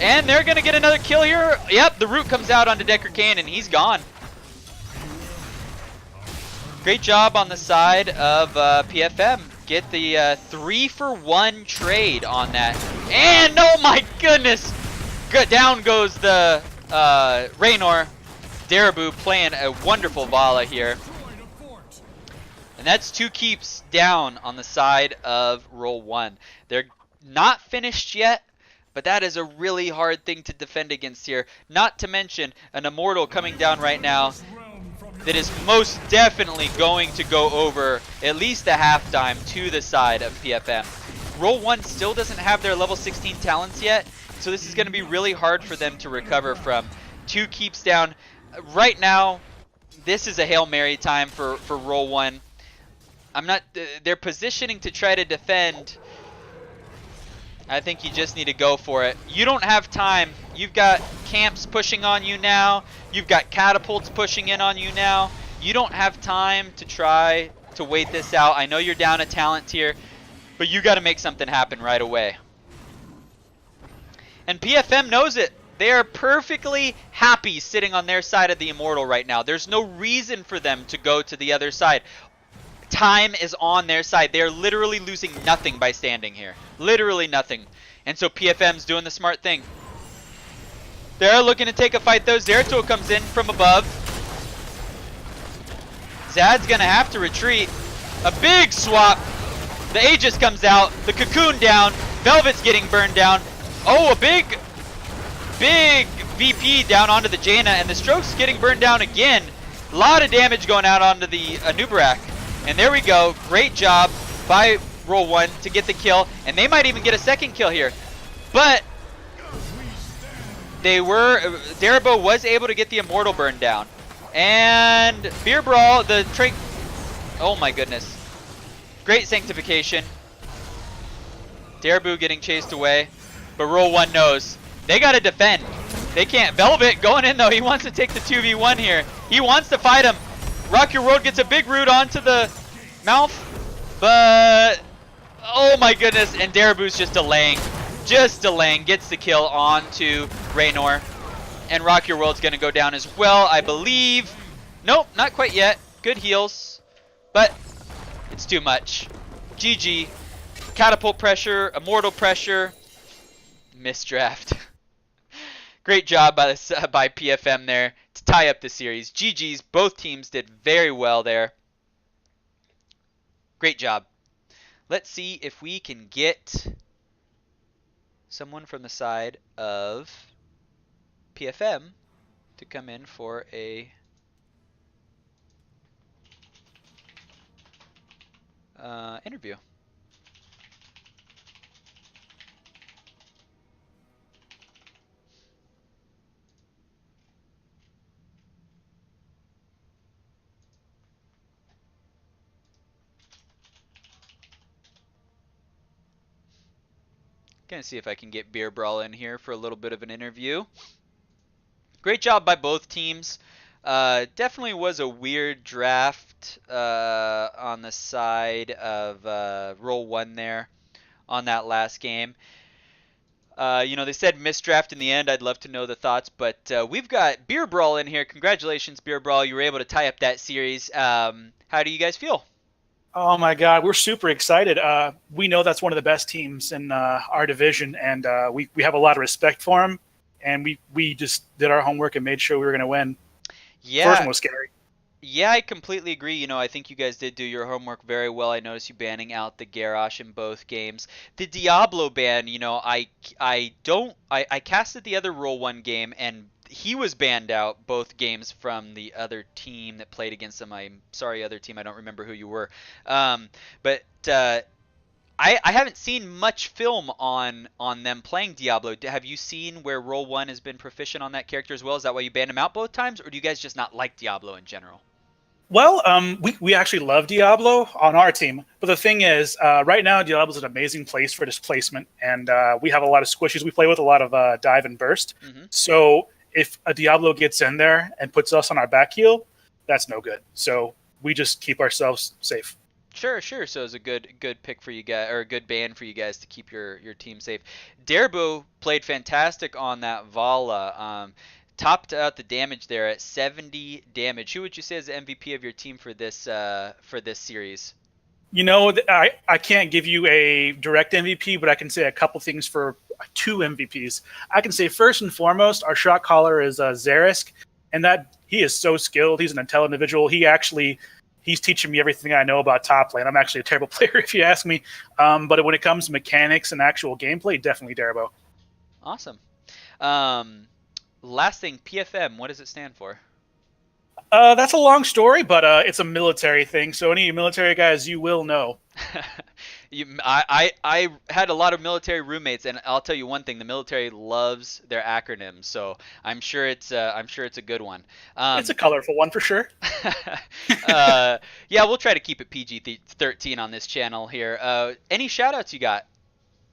And they're going to get another kill here. Yep, the Root comes out onto Deckard Cain, and he's gone. Great job on the side of PFM. Get the 3-for-1 trade on that. And oh my goodness! Down goes the Raynor. Darabu playing a wonderful Vala here. And that's 2 keeps down on the side of Roll1. They're not finished yet, but that is a really hard thing to defend against here. Not to mention an Immortal coming down right now that is most definitely going to go over at least a halftime to the side of PFM. Roll1 still doesn't have their level 16 talents yet, so this is going to be really hard for them to recover from. 2 keeps down. Right now, this is a Hail Mary time for Roll1. They're positioning to try to defend. I think you just need to go for it. You don't have time. You've got camps pushing on you now. You've got catapults pushing in on you now. You don't have time to try to wait this out. I know you're down a talent tier, but you got to make something happen right away. And PFM knows it. They are perfectly happy sitting on their side of the Immortal right now. There's no reason for them to go to the other side. Time is on their side. They are literally losing nothing by standing here. Literally nothing. And so PFM's doing the smart thing. They're looking to take a fight though. Zeratul comes in from above. Zad's going to have to retreat. A big swap. The Aegis comes out. The Cocoon down. Velvet's getting burned down. Oh, a big VP down onto the Jaina. And the Stroke's getting burned down again. A lot of damage going out onto the Anubarak. And there we go. Great job by Roll1 to get the kill. And they might even get a second kill here. But Darabo was able to get the Immortal burn down. And Beer Brawl, oh my goodness. Great Sanctification. Darabu getting chased away. But Roll1 knows they got to defend. They can't. Velvet going in though. He wants to take the 2v1 here. He wants to fight him. Rock Your World gets a big root onto the mouth. But oh my goodness. And Darabu's just delaying. Gets the kill onto Raynor. And Rock Your World's going to go down as well, I believe. Nope, not quite yet. Good heals. But it's too much. GG. Catapult pressure, Immortal pressure. Misdraft. Great job by PFM there to tie up the series. GG's. Both teams did very well there. Great job. Let's see if we can get someone from the side of PFM to come in for a interview. Gonna see if I can get Beer Brawl in here for a little bit of an interview. Great job by both teams. Definitely was a weird draft on the side of Roll1 there on that last game. They said misdraft in the end. I'd love to know the thoughts, but we've got Beer Brawl in here. Congratulations, Beer Brawl. You were able to tie up that series. How do you guys feel? Oh my God, we're super excited. We know that's one of the best teams in our division, and we have a lot of respect for them. And we just did our homework and made sure we were going to win. First Yeah, one was scary. yeah, I completely agree. I think you guys did do your homework very well. I noticed you banning out the Garrosh in both games. The Diablo ban, I casted the other Roll1 game and he was banned out both games from the other team that played against him. I'm sorry, other team. I don't remember who you were. But I haven't seen much film on them playing Diablo. Have you seen where Roll1 has been proficient on that character as well? Is that why you banned him out both times, or do you guys just not like Diablo in general? Well, we actually love Diablo on our team, but the thing is, right now Diablo's an amazing place for displacement, and we have a lot of squishies. We play with a lot of dive and burst. Mm-hmm. So if a Diablo gets in there and puts us on our back heel, that's no good. So we just keep ourselves safe. Sure, sure. So it's a good pick for you guys, or a good ban for you guys to keep your team safe. Darbu played fantastic on that Vala. Topped out the damage there at 70 damage. Who would you say is the MVP of your team for this series? I can't give you a direct MVP, but I can say a couple things for two MVPs. I can say first and foremost, our shot caller is Zarisk, and that he is so skilled. He's an intelligent individual. He's teaching me everything I know about top lane. I'm actually a terrible player if you ask me. But when it comes to mechanics and actual gameplay, definitely Darabo. Awesome. Um, Last thing, PFM. What does it stand for? That's a long story, but it's a military thing. So any military guys, you will know. I had a lot of military roommates, and I'll tell you one thing: the military loves their acronyms. So I'm sure it's a good one. It's a colorful one for sure. Yeah, we'll try to keep it PG-13 on this channel here. Any shoutouts you got?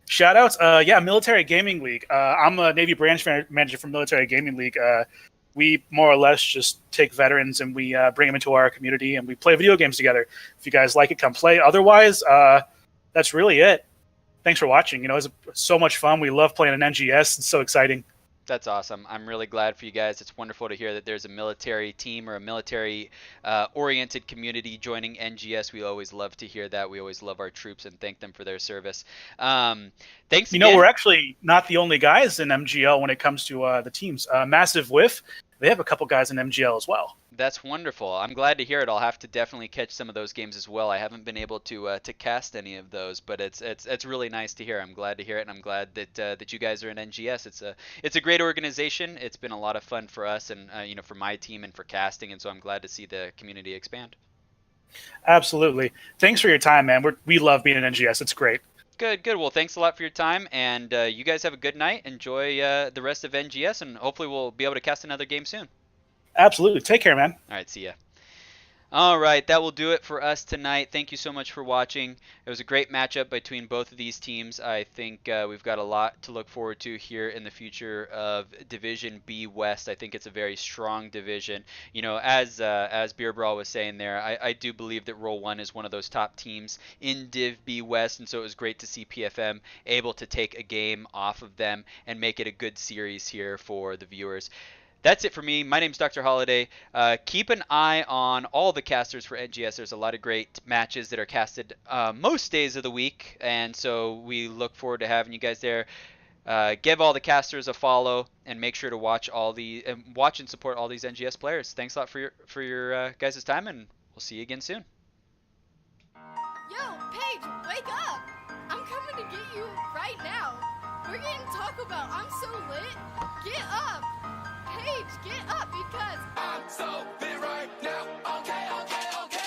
Shoutouts, yeah, Military Gaming League. I'm a Navy branch manager for Military Gaming League. We more or less just take veterans and we bring them into our community and we play video games together. If you guys like it, come play. Otherwise, that's really it. Thanks for watching. It was so much fun. We love playing an NGS. It's so exciting. That's awesome. I'm really glad for you guys. It's wonderful to hear that there's a military team or a military oriented community joining NGS. We always love to hear that. We always love our troops and thank them for their service. Thanks again. We're actually not the only guys in MGL when it comes to the teams. Massive Whiff, they have a couple guys in MGL as well. That's wonderful. I'm glad to hear it. I'll have to definitely catch some of those games as well. I haven't been able to cast any of those, but it's really nice to hear. I'm glad to hear it, and I'm glad that you guys are in NGS. It's a great organization. It's been a lot of fun for us, and for my team and for casting, and so I'm glad to see the community expand. Absolutely. Thanks for your time, man. We love being in NGS. It's great. Good, good. Well, thanks a lot for your time, and you guys have a good night. Enjoy the rest of NGS, and hopefully we'll be able to cast another game soon. Absolutely. Take care, man. All right, see ya. All right, that will do it for us tonight. Thank you so much for watching. It was a great matchup between both of these teams. I think we've got a lot to look forward to here in the future of Division B West. I think it's a very strong division. As Beer Brawl was saying there, I do believe that Roll1 is one of those top teams in Div B West, and so it was great to see PFM able to take a game off of them and make it a good series here for the viewers. That's it for me. My name's Dr. Holiday. Keep an eye on all the casters for NGS. There's a lot of great matches that are casted most days of the week, and so we look forward to having you guys there. Give all the casters a follow, and make sure to watch and support all these NGS players. Thanks a lot for your guys' time, and we'll see you again soon. Yo! wake up! I'm coming to get you right now. We're getting Taco Bell. I'm so lit. Get up! Paige, get up because I'm so lit right now. Okay, okay, okay.